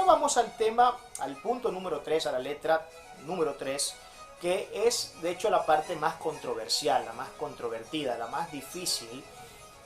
vamos al tema, al punto número 3, a la letra número 3, que es de hecho la parte más controversial, la más controvertida, la más difícil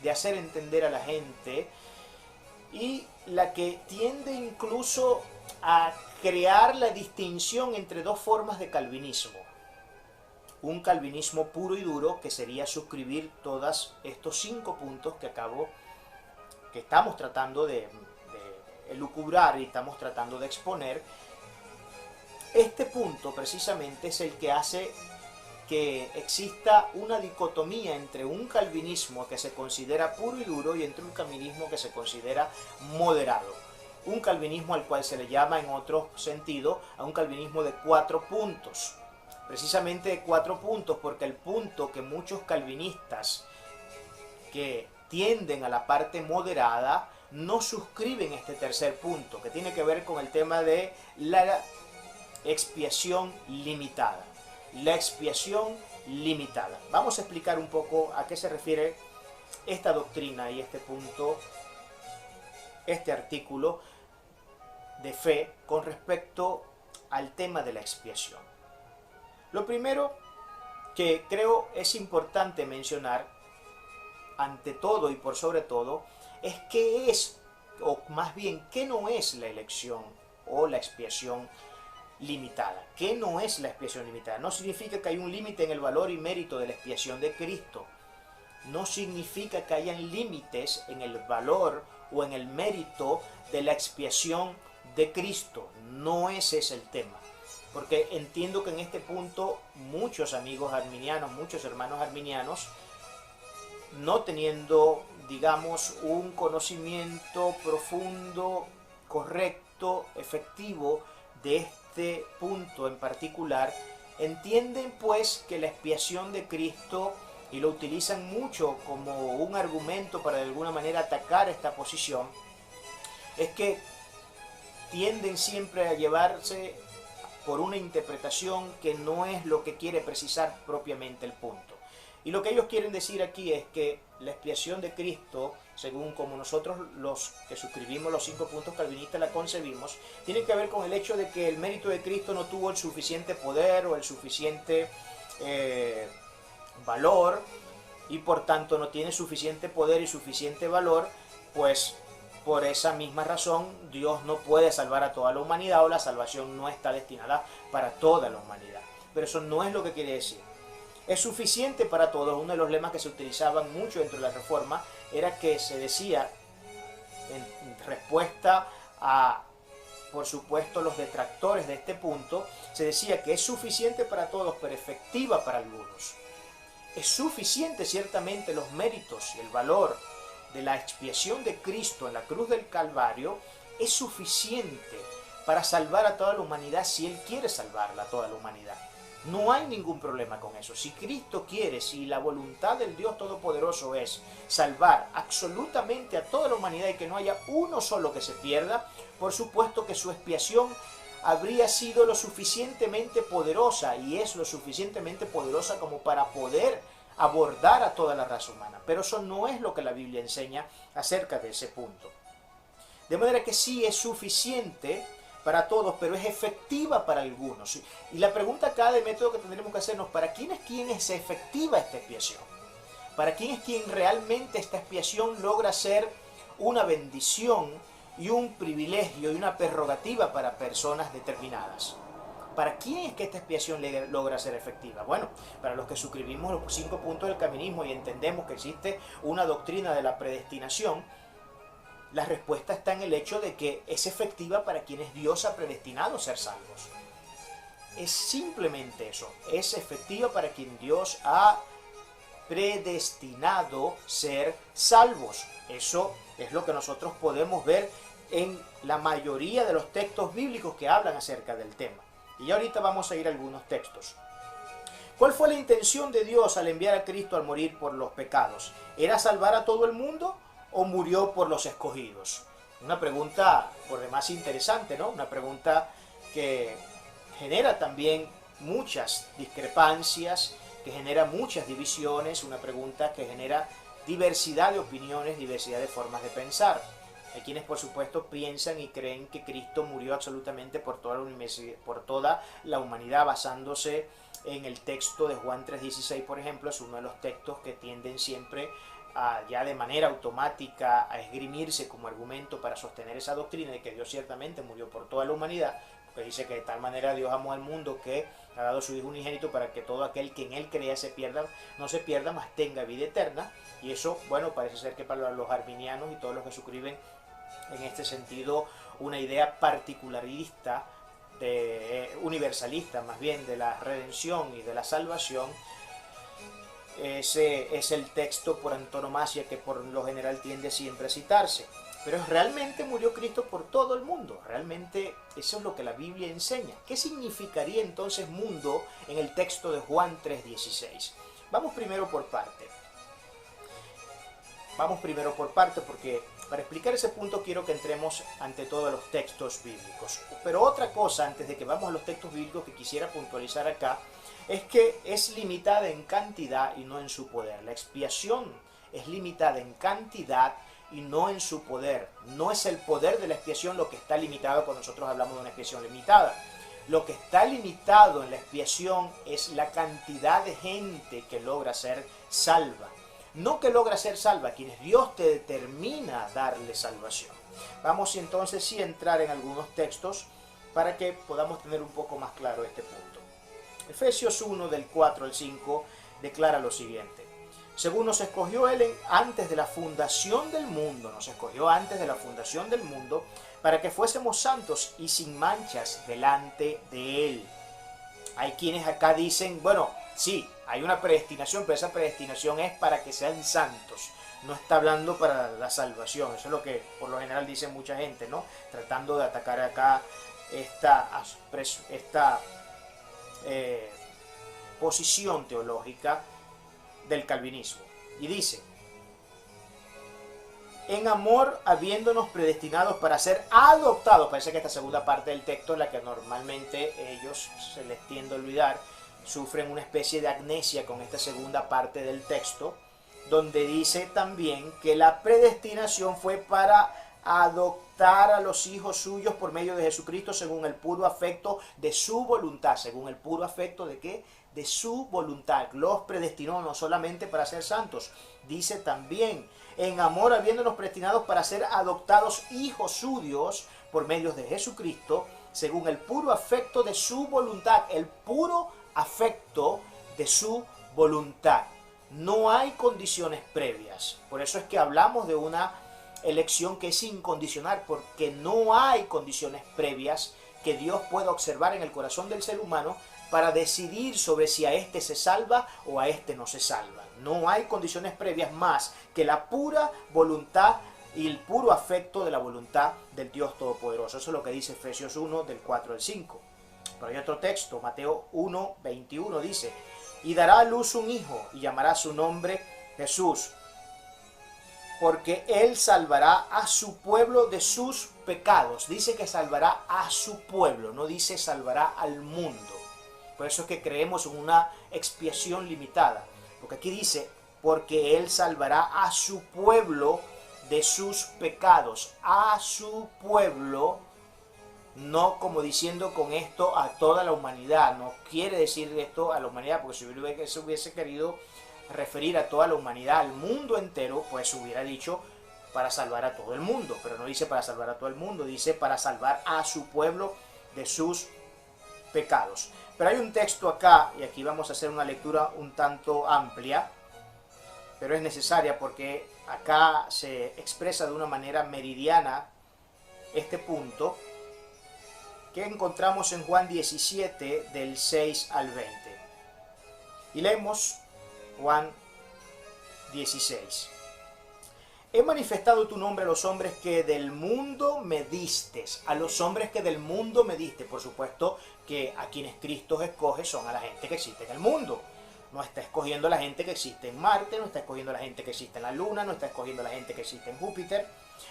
de hacer entender a la gente y la que tiende incluso a crear la distinción entre dos formas de calvinismo. Un calvinismo puro y duro, que sería suscribir todos estos 5 puntos que estamos tratando de elucubrar y estamos tratando de exponer. Este punto precisamente es el que hace que exista una dicotomía entre un calvinismo que se considera puro y duro y entre un calvinismo que se considera moderado. Un calvinismo al cual se le llama en otro sentido a un calvinismo de 4 puntos. Precisamente de 4 puntos porque el punto que muchos calvinistas que tienden a la parte moderada no suscriben este tercer punto, que tiene que ver con el tema de la expiación limitada. La expiación limitada. Vamos a explicar un poco a qué se refiere esta doctrina y este punto, este artículo de fe con respecto al tema de la expiación. Lo primero que creo es importante mencionar, ante todo y por sobre todo, es qué es, o más bien, qué no es la elección o la expiación limitada. ¿Qué no es la expiación limitada? No significa que hay un límite en el valor y mérito de la expiación de Cristo. No significa que hayan límites en el valor o en el mérito de la expiación de Cristo. No ese es el tema. Porque entiendo que en este punto muchos amigos arminianos, muchos hermanos arminianos, no teniendo, digamos, un conocimiento profundo, correcto, efectivo de este punto en particular, entienden pues que la expiación de Cristo, y lo utilizan mucho como un argumento para de alguna manera atacar esta posición, es que tienden siempre a llevarse por una interpretación que no es lo que quiere precisar propiamente el punto. Y lo que ellos quieren decir aquí es que la expiación de Cristo, según como nosotros los que suscribimos los 5 puntos calvinistas la concebimos, tiene que ver con el hecho de que el mérito de Cristo no tuvo el suficiente poder o el suficiente valor, y por tanto no tiene suficiente poder y suficiente valor, pues por esa misma razón Dios no puede salvar a toda la humanidad, o la salvación no está destinada para toda la humanidad. Pero eso no es lo que quiere decir. Es suficiente para todos. Uno de los lemas que se utilizaban mucho dentro de la Reforma era que se decía, en respuesta a, por supuesto, los detractores de este punto, se decía que es suficiente para todos, pero efectiva para algunos. Es suficiente ciertamente los méritos y el valor de la expiación de Cristo en la cruz del Calvario, es suficiente para salvar a toda la humanidad si Él quiere salvarla a toda la humanidad. No hay ningún problema con eso. Si Cristo quiere, si la voluntad del Dios Todopoderoso es salvar absolutamente a toda la humanidad y que no haya uno solo que se pierda, por supuesto que su expiación habría sido lo suficientemente poderosa, y es lo suficientemente poderosa como para poder abordar a toda la raza humana. Pero eso no es lo que la Biblia enseña acerca de ese punto. De manera que sí es suficiente para todos, pero es efectiva para algunos. Y la pregunta acá de método que tendremos que hacernos, ¿para quién es efectiva esta expiación? ¿Para quién es quien realmente esta expiación logra ser una bendición y un privilegio y una prerrogativa para personas determinadas? ¿Para quién es que esta expiación logra ser efectiva? Bueno, para los que suscribimos los 5 puntos del calvinismo y entendemos que existe una doctrina de la predestinación, la respuesta está en el hecho de que es efectiva para quienes Dios ha predestinado ser salvos. Es simplemente eso, es efectiva para quien Dios ha predestinado ser salvos. Eso es lo que nosotros podemos ver en la mayoría de los textos bíblicos que hablan acerca del tema. Y ahorita vamos a ir a algunos textos. ¿Cuál fue la intención de Dios al enviar a Cristo al morir por los pecados? ¿Era salvar a todo el mundo o murió por los escogidos? Una pregunta por demás interesante, ¿no? Una pregunta que genera también muchas discrepancias, que genera muchas divisiones, una pregunta que genera diversidad de opiniones, diversidad de formas de pensar. Hay quienes, por supuesto, piensan y creen que Cristo murió absolutamente por toda la humanidad, basándose en el texto de Juan 3:16, por ejemplo. Es uno de los textos que tienden siempre ya de manera automática a esgrimirse como argumento para sostener esa doctrina de que Dios ciertamente murió por toda la humanidad, porque dice que de tal manera Dios amó al mundo que ha dado a su Hijo unigénito para que todo aquel que en Él crea no se pierda, mas tenga vida eterna. Y eso, bueno, parece ser que para los arminianos y todos los que suscriben en este sentido una idea particularista, universalista más bien, de la redención y de la salvación, ese es el texto por antonomasia que por lo general tiende siempre a citarse. Pero realmente murió Cristo por todo el mundo. Realmente eso es lo que la Biblia enseña. ¿Qué significaría entonces mundo en el texto de Juan 3:16? Vamos primero por parte. Porque para explicar ese punto quiero que entremos ante todo a los textos bíblicos. Pero otra cosa, antes de que vamos a los textos bíblicos, que quisiera puntualizar acá, es que es limitada en cantidad y no en su poder. La expiación es limitada en cantidad y no en su poder. No es el poder de la expiación lo que está limitado cuando nosotros hablamos de una expiación limitada. Lo que está limitado en la expiación es la cantidad de gente que logra ser salva. No que logra ser salva, quienes Dios te determina darle salvación. Vamos entonces sí a entrar en algunos textos para que podamos tener un poco más claro este punto. Efesios 1 del 4 al 5 declara lo siguiente: según nos escogió Él antes de la fundación del mundo, para que fuésemos santos y sin manchas delante de Él. Hay quienes acá dicen, bueno, sí, hay una predestinación, pero esa predestinación es para que sean santos. No está hablando para la salvación. Eso es lo que por lo general dice mucha gente, ¿no? Tratando de atacar acá esta posición teológica del calvinismo. Y dice: en amor habiéndonos predestinados para ser adoptados. Parece que esta segunda parte del texto es la que normalmente ellos, se les tiende a olvidar, sufren una especie de amnesia con esta segunda parte del texto, donde dice también que la predestinación fue para adoptar a los hijos suyos por medio de Jesucristo según el puro afecto de su voluntad. ¿Según el puro afecto de qué? De su voluntad. Los predestinó no solamente para ser santos, dice también, en amor habiéndonos predestinados para ser adoptados hijos suyos por medio de Jesucristo según el puro afecto de su voluntad. El puro afecto de su voluntad. No hay condiciones previas. Por eso es que hablamos de una elección que es incondicional, porque no hay condiciones previas que Dios pueda observar en el corazón del ser humano para decidir sobre si a este se salva o a este no se salva. No hay condiciones previas más que la pura voluntad y el puro afecto de la voluntad del Dios Todopoderoso. Eso es lo que dice Efesios 1 del 4 al 5. Pero hay otro texto, Mateo 1, 21, dice: y dará a luz un hijo y llamará su nombre Jesús, porque él salvará a su pueblo de sus pecados. Dice que salvará a su pueblo, no dice salvará al mundo. Por eso es que creemos en una expiación limitada, porque aquí dice, porque él salvará a su pueblo de sus pecados. A su pueblo, no como diciendo con esto a toda la humanidad. No quiere decir esto a la humanidad, porque si se hubiese querido referir a toda la humanidad, al mundo entero, pues hubiera dicho para salvar a todo el mundo. Pero no dice para salvar a todo el mundo, dice para salvar a su pueblo de sus pecados. Pero hay un texto acá, y aquí vamos a hacer una lectura un tanto amplia, pero es necesaria porque acá se expresa de una manera meridiana este punto, que encontramos en Juan 17 del 6 al 20. Y leemos Juan 16. He manifestado tu nombre a los hombres que del mundo me diste. A los hombres que del mundo me diste. Por supuesto que a quienes Cristo escoge son a la gente que existe en el mundo. No está escogiendo a la gente que existe en Marte, no está escogiendo a la gente que existe en la Luna, no está escogiendo a la gente que existe en Júpiter,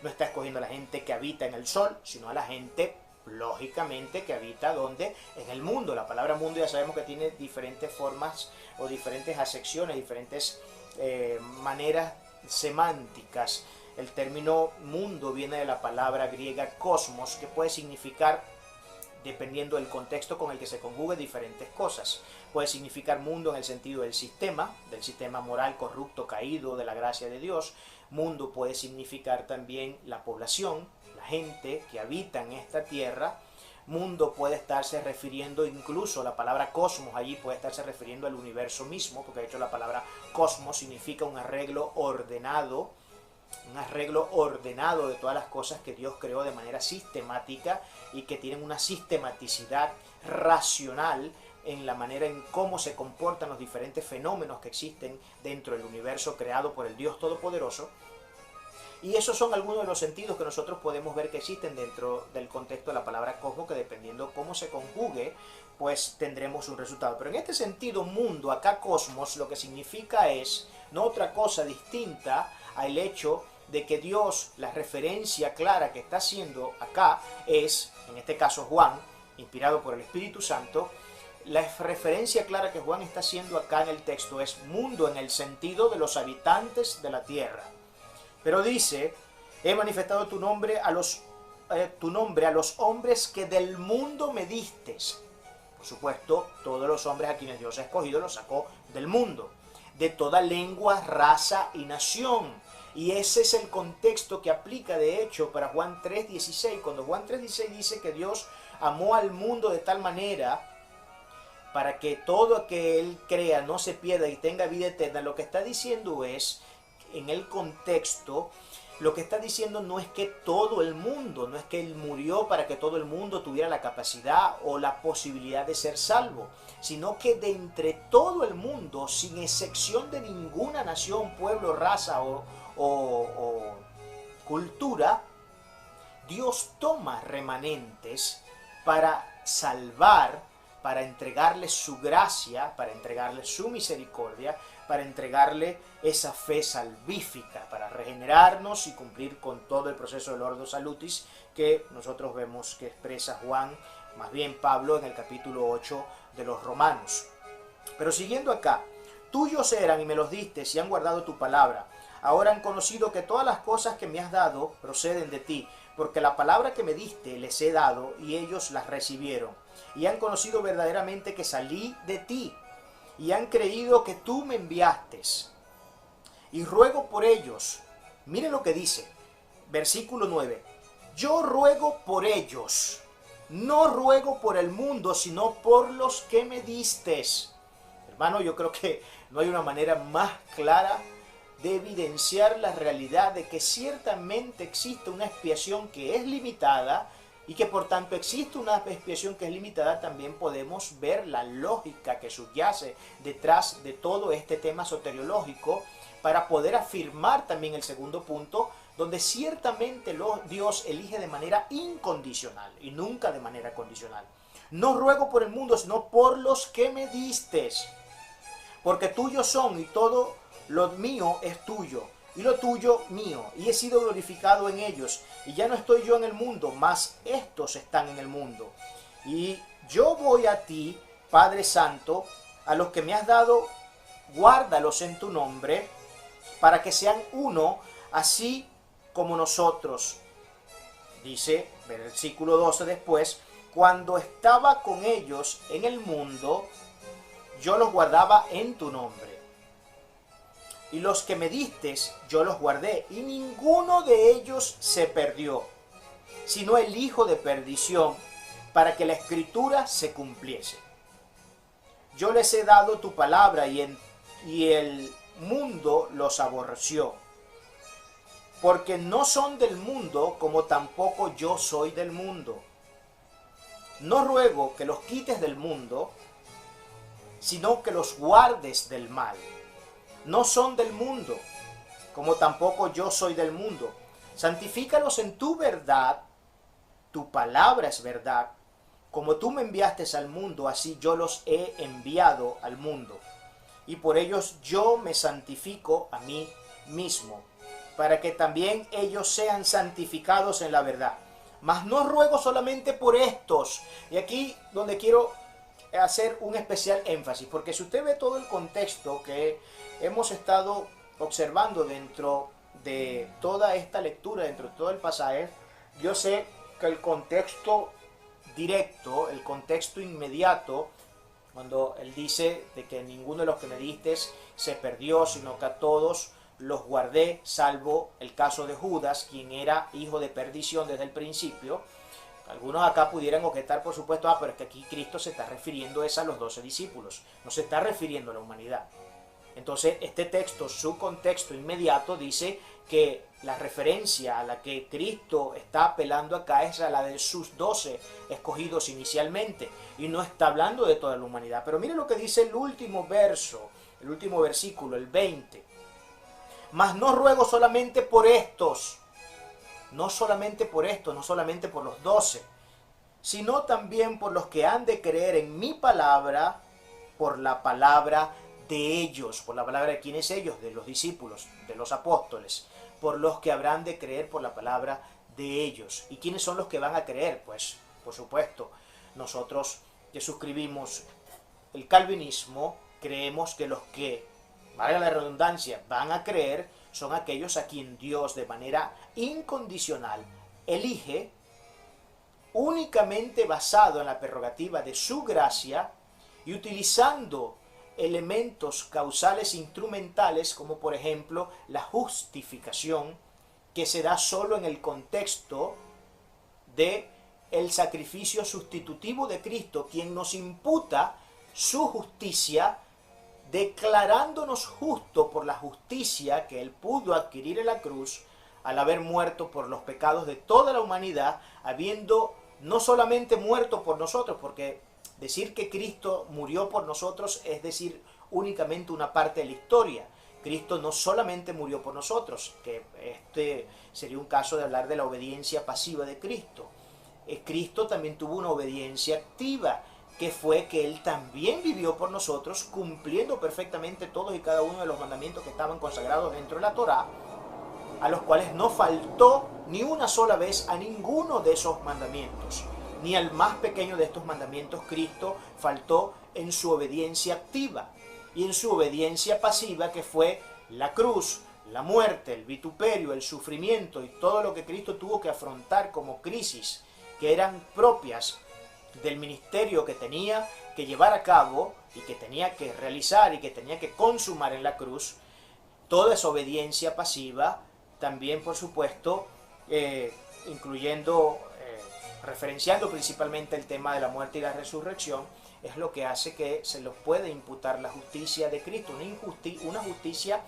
no está escogiendo a la gente que habita en el Sol, sino a la gente, lógicamente, que habita ¿dónde? En el mundo. La palabra mundo ya sabemos que tiene diferentes formas o diferentes acepciones, diferentes maneras semánticas El término mundo viene de la palabra griega cosmos, que puede significar, dependiendo del contexto con el que se conjugue, diferentes cosas. Puede significar mundo en el sentido del sistema moral corrupto, caído, de la gracia de Dios. Mundo puede significar también la población, la gente que habita en esta tierra. Mundo puede estarse refiriendo, incluso la palabra cosmos allí puede estarse refiriendo al universo mismo, porque de hecho la palabra cosmos significa un arreglo ordenado de todas las cosas que Dios creó de manera sistemática y que tienen una sistematicidad racional en la manera en cómo se comportan los diferentes fenómenos que existen dentro del universo creado por el Dios Todopoderoso. Y esos son algunos de los sentidos que nosotros podemos ver que existen dentro del contexto de la palabra cosmos, que dependiendo cómo se conjugue, pues tendremos un resultado. Pero en este sentido, mundo, acá cosmos, lo que significa es no otra cosa distinta al hecho de que Dios, la referencia clara que está haciendo acá es, en este caso Juan, inspirado por el Espíritu Santo, la referencia clara que Juan está haciendo acá en el texto es mundo en el sentido de los habitantes de la tierra. Pero dice, he manifestado tu nombre a los hombres que del mundo me distes. Por supuesto, todos los hombres a quienes Dios ha escogido los sacó del mundo, de toda lengua, raza y nación. Y ese es el contexto que aplica de hecho para Juan 3:16, cuando Juan 3:16 dice que Dios amó al mundo de tal manera para que todo que Él crea no se pierda y tenga vida eterna. Lo que está diciendo es, en el contexto, lo que está diciendo no es que todo el mundo, no es que Él murió para que todo el mundo tuviera la capacidad o la posibilidad de ser salvo, sino que de entre todo el mundo, sin excepción de ninguna nación, pueblo, raza o cultura, Dios toma remanentes para salvar, para entregarle su gracia, para entregarle su misericordia, para entregarle esa fe salvífica, para regenerarnos y cumplir con todo el proceso del Ordo Salutis que nosotros vemos que expresa Juan, más bien Pablo, en el capítulo 8 de los Romanos. Pero siguiendo acá, tuyos eran y me los diste y han guardado tu palabra. Ahora han conocido que todas las cosas que me has dado proceden de ti, porque la palabra que me diste les he dado y ellos las recibieron. Y han conocido verdaderamente que salí de ti y han creído que tú me enviaste. Y ruego por ellos, miren lo que dice, versículo 9, yo ruego por ellos, no ruego por el mundo, sino por los que me diste. Hermano, yo creo que no hay una manera más clara de evidenciar la realidad de que ciertamente existe una expiación que es limitada, y que por tanto existe una expiación que es limitada. También podemos ver la lógica que subyace detrás de todo este tema soteriológico para poder afirmar también el segundo punto, donde ciertamente Dios elige de manera incondicional y nunca de manera condicional. No ruego por el mundo, sino por los que me distes, porque tuyos son y todo lo mío es tuyo, y lo tuyo mío, y he sido glorificado en ellos, y ya no estoy yo en el mundo, mas estos están en el mundo. Y yo voy a ti, Padre Santo, a los que me has dado, guárdalos en tu nombre, para que sean uno, así como nosotros. Dice, versículo 12 después, cuando estaba con ellos en el mundo, yo los guardaba en tu nombre. Y los que me diste, yo los guardé, y ninguno de ellos se perdió, sino el hijo de perdición, para que la escritura se cumpliese. Yo les he dado tu palabra, y el mundo los aborreció, porque no son del mundo, como tampoco yo soy del mundo. No ruego que los quites del mundo, sino que los guardes del mal. No son del mundo, como tampoco yo soy del mundo. Santifícalos en tu verdad, tu palabra es verdad. Como tú me enviaste al mundo, así yo los he enviado al mundo. Y por ellos yo me santifico a mí mismo, para que también ellos sean santificados en la verdad. Mas no ruego solamente por estos. Y aquí donde quiero hacer un especial énfasis, porque si usted ve todo el contexto que hemos estado observando dentro de toda esta lectura, dentro de todo el pasaje, yo sé que el contexto directo, el contexto inmediato, cuando él dice de que ninguno de los que me diste se perdió, sino que a todos los guardé, salvo el caso de Judas, quien era hijo de perdición desde el principio. Algunos acá pudieran objetar, por supuesto, pero es que aquí Cristo se está refiriendo a los 12 discípulos, no se está refiriendo a la humanidad. Entonces, este texto, su contexto inmediato, dice que la referencia a la que Cristo está apelando acá es a la de sus 12 escogidos inicialmente, y no está hablando de toda la humanidad. Pero mire lo que dice el último verso, el último versículo, el 20. Mas no ruego solamente por estos, no solamente por estos, no solamente por los 12, sino también por los que han de creer en mi palabra, por la palabra de ellos. ¿Por la palabra de quiénes ellos? De los discípulos, de los apóstoles. Por los que habrán de creer por la palabra de ellos. ¿Y quiénes son los que van a creer? Pues, por supuesto, nosotros que suscribimos el calvinismo, creemos que los que, valga la redundancia, van a creer son aquellos a quien Dios de manera incondicional elige, únicamente basado en la prerrogativa de su gracia y utilizando elementos causales instrumentales, como por ejemplo la justificación, que se da solo en el contexto de el sacrificio sustitutivo de Cristo, quien nos imputa su justicia, declarándonos justo por la justicia que él pudo adquirir en la cruz al haber muerto por los pecados de toda la humanidad, habiendo no solamente muerto por nosotros, porque decir que Cristo murió por nosotros es decir únicamente una parte de la historia. Cristo no solamente murió por nosotros, que este sería un caso de hablar de la obediencia pasiva de Cristo. Cristo también tuvo una obediencia activa, que fue que Él también vivió por nosotros, cumpliendo perfectamente todos y cada uno de los mandamientos que estaban consagrados dentro de la Torá, a los cuales no faltó ni una sola vez a ninguno de esos mandamientos. Ni al más pequeño de estos mandamientos Cristo faltó en su obediencia activa y en su obediencia pasiva, que fue la cruz, la muerte, el vituperio, el sufrimiento y todo lo que Cristo tuvo que afrontar como crisis que eran propias del ministerio que tenía que llevar a cabo y que tenía que realizar y que tenía que consumar en la cruz. Toda esa obediencia pasiva, también por supuesto incluyendo referenciando principalmente el tema de la muerte y la resurrección, es lo que hace que se nos pueda imputar la justicia de Cristo, una justicia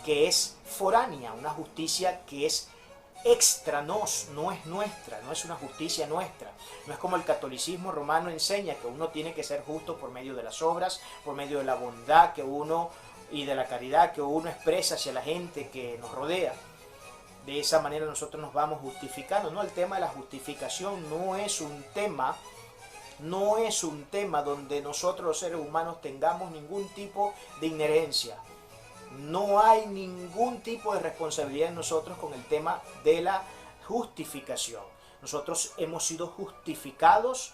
que es foránea, una justicia que es extra nos, no es nuestra, no es una justicia nuestra. No es como el catolicismo romano enseña, que uno tiene que ser justo por medio de las obras, por medio de la bondad que uno y de la caridad que uno expresa hacia la gente que nos rodea. De esa manera nosotros nos vamos justificando. No, el tema de la justificación no es un tema donde nosotros los seres humanos tengamos ningún tipo de inherencia. No hay ningún tipo de responsabilidad en nosotros con el tema de la justificación. Nosotros hemos sido justificados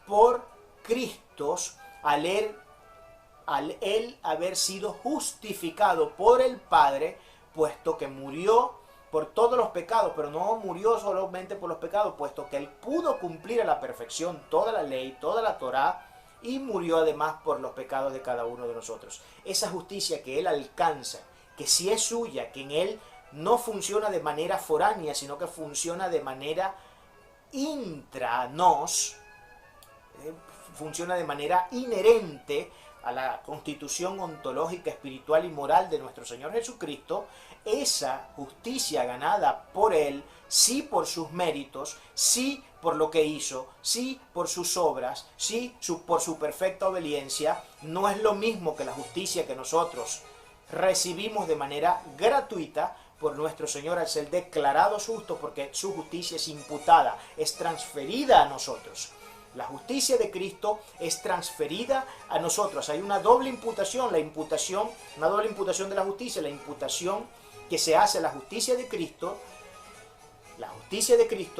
por Cristo al él haber sido justificado por el Padre, puesto que murió por todos los pecados, pero no murió solamente por los pecados, puesto que él pudo cumplir a la perfección toda la ley, toda la Torá, y murió además por los pecados de cada uno de nosotros. Esa justicia que él alcanza, que sí es suya, que en él no funciona de manera foránea, sino que funciona de manera intranos, funciona de manera inherente a la constitución ontológica, espiritual y moral de nuestro Señor Jesucristo. Esa justicia ganada por él, sí por sus méritos, sí por lo que hizo, sí por sus obras, sí por su perfecta obediencia, no es lo mismo que la justicia que nosotros recibimos de manera gratuita por nuestro Señor al ser declarado justo, porque su justicia es imputada, es transferida a nosotros. La justicia de Cristo es transferida a nosotros. Hay una doble imputación, una doble imputación de la justicia, la imputación que se hace a la justicia de Cristo,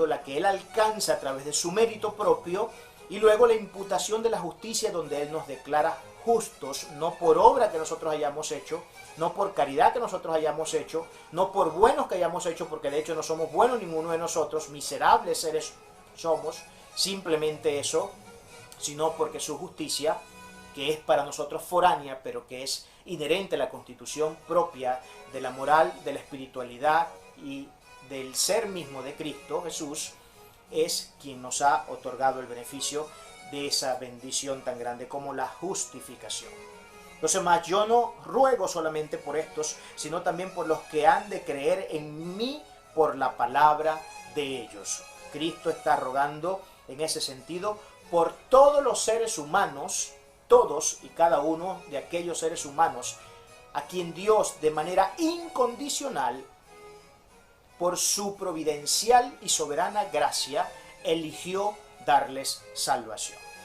la que Él alcanza a través de su mérito propio, y luego la imputación de la justicia donde Él nos declara justos, no por obra que nosotros hayamos hecho, no por caridad que nosotros hayamos hecho, no por buenos que hayamos hecho, porque de hecho no somos buenos ninguno de nosotros, miserables seres somos, simplemente eso, sino porque su justicia, que es para nosotros foránea, pero que es inherente a la constitución propia de la moral, de la espiritualidad y del ser mismo de Cristo Jesús, es quien nos ha otorgado el beneficio de esa bendición tan grande como la justificación. Entonces, más yo no ruego solamente por estos, sino también por los que han de creer en mí por la palabra de ellos. Cristo está rogando en ese sentido por todos los seres humanos, todos y cada uno de aquellos seres humanos a quien Dios de manera incondicional, por su providencial y soberana gracia, eligió darles salvación.